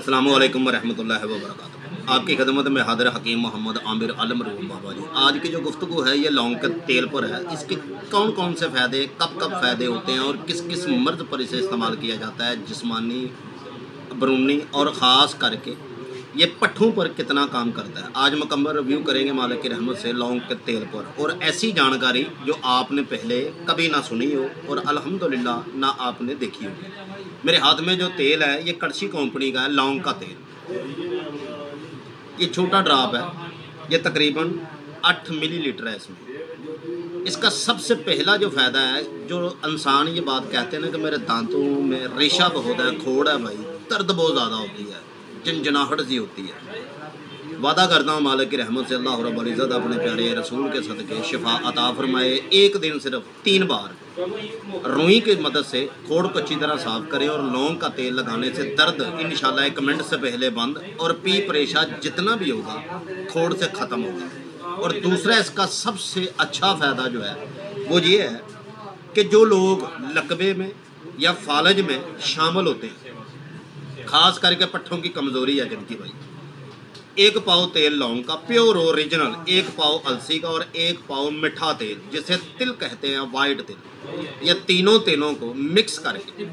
अस्सलामुअलैकुम वरहमतुल्लाहि वबरकातुहू। आपकी खिदमत में हाजिर हकीम मोहम्मद आमिर अल मरहूम बाबा जी। आज की जो गुफ्तगू है ये लौंग के तेल पर है। इसके कौन कौन से फ़ायदे कब कब फ़ायदे होते हैं और किस किस मर्ज़ पर इसे इस्तेमाल किया जाता है, जिस्मानी, बरूनी और ख़ास करके ये पट्ठों पर कितना काम करता है। आज मुकम्मल रिव्यू करेंगे मालिक की रहमत से लौंग के तेल पर, और ऐसी जानकारी जो आपने पहले कभी ना सुनी हो और अल्हम्दुलिल्लाह ना आपने देखी होगी। मेरे हाथ में जो तेल है ये कड़छी कंपनी का है, लौंग का तेल। ये छोटा ड्राप है, ये तकरीबन 8 मिलीलीटर है। इसमें इसका सबसे पहला जो फ़ायदा है, जो इंसान ये बात कहते हैं ना कि मेरे दांतों में रेशा बहुत है, खोड़ है भाई, दर्द बहुत ज़्यादा होती है, झंझनाहट सी होती है। वादा करता हूँ मालिक की रहमत से अल्लाह रब्बुल इज़्ज़त अपने प्यारे रसूल के सदक़े शिफा अता फरमाए। एक दिन सिर्फ 3 बार रुई की मदद से खोड़ को अच्छी तरह साफ़ करें और लौंग का तेल लगाने से दर्द इंशाल्लाह 1 मिनट से पहले बंद, और पी परेशान जितना भी होगा खोड़ से ख़त्म होगा। और दूसरा इसका सबसे अच्छा फ़ायदा जो है वो ये है कि जो लोग लकबे में या फालज में शामिल होते हैं, ख़ास करके पट्ठों की कमज़ोरी है जिनकी भाई, 1 पाव तेल लौंग का प्योर ओरिजिनल, 1 पाव अलसी का और 1 पाव मिठा तेल जिसे तिल कहते हैं, वाइट तिल, ये तीनों तेलों को मिक्स करके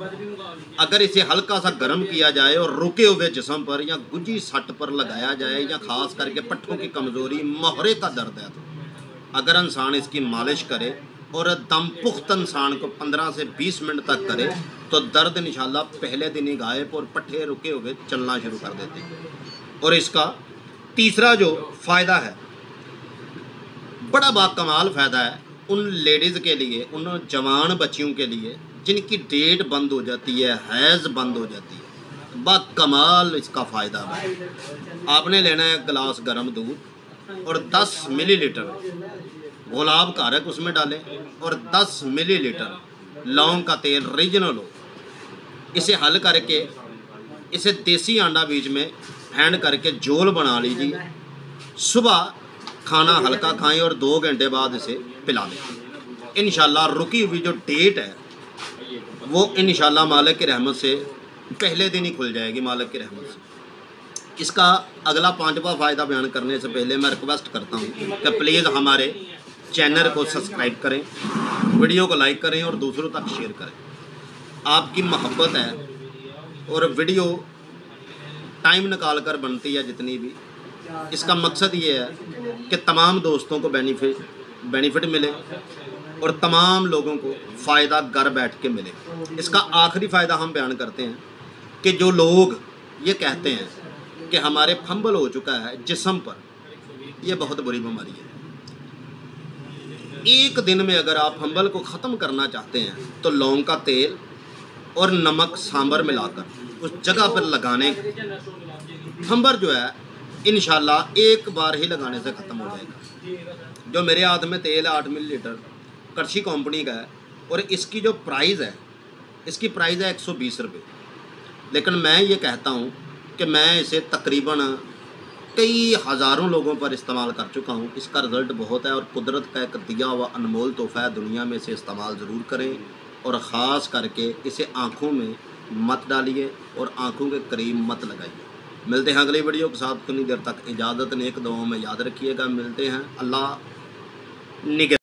अगर इसे हल्का सा गर्म किया जाए और रुके हुए जिस्म पर या गुजी सट पर लगाया जाए, या ख़ास करके पट्ठों की कमज़ोरी, मोहरे का दर्द है, तो अगर इंसान इसकी मालिश करे और दम पुख्त इंसान को 15 से 20 मिनट तक करे तो दर्द इंशाल्लाह पहले दिन ही गायब और पट्ठे रुके हुए चलना शुरू कर देते हैं। और इसका तीसरा जो फ़ायदा है, बड़ा बाकमाल फ़ायदा है उन लेडीज़ के लिए, उन जवान बच्चियों के लिए जिनकी डेट बंद हो जाती है, हैज़ बंद हो जाती है। बाकमाल इसका फ़ायदा है। आपने लेना है गिलास गर्म दूध और 10 मिलीलीटर गुलाब का अर्क उसमें डालें और 10 मिलीलीटर लौंग का तेल रीजनल हो। इसे हल करके इसे देसी अंडा बीज में फेंड करके झोल बना लीजिए। सुबह खाना हल्का खाएं और 2 घंटे बाद इसे पिला दें। इंशाल्लाह रुकी हुई जो डेट है वो इंशाल्लाह मालिक की रहमत से पहले दिन ही खुल जाएगी मालिक की रहमत से। इसका अगला 5वां फ़ायदा बयान करने से पहले मैं रिक्वेस्ट करता हूँ कि प्लीज़ हमारे चैनल को सब्सक्राइब करें, वीडियो को लाइक करें और दूसरों तक शेयर करें। आपकी मोहब्बत है और वीडियो टाइम निकाल कर बनती है जितनी भी, इसका मकसद ये है कि तमाम दोस्तों को बेनिफिट मिले और तमाम लोगों को फ़ायदा घर बैठ के मिले। इसका आखिरी फ़ायदा हम बयान करते हैं कि जो लोग ये कहते हैं कि हमारे फंबल हो चुका है जिस्म पर, यह बहुत बुरी बीमारी है। एक दिन में अगर आप फंबल को ख़त्म करना चाहते हैं तो लौंग का तेल और नमक सांभर मिलाकर उस जगह पर लगाने, फंबर जो है इंशाल्लाह एक बार ही लगाने से ख़त्म हो जाएगा। जो मेरे हाथ में तेल है 8 मिलीलीटर कड़छी कंपनी का है, और इसकी जो प्राइस है, इसकी प्राइस है 120 रुपये। लेकिन मैं ये कहता हूँ कि मैं इसे तकरीबन कई हज़ारों लोगों पर इस्तेमाल कर चुका हूँ। इसका रिज़ल्ट बहुत है और कुदरत का एक दिया हुआ अनमोल तोहफ़ा है। दुनिया में इसे इस्तेमाल ज़रूर करें और ख़ास करके इसे आँखों में मत डालिए और आँखों के करीब मत लगाइए। मिलते हैं अगली वीडियो के साथ। उतनी देर तक इजाज़त, नेक दुआओं में याद रखिएगा। मिलते हैं। अल्लाह निगह।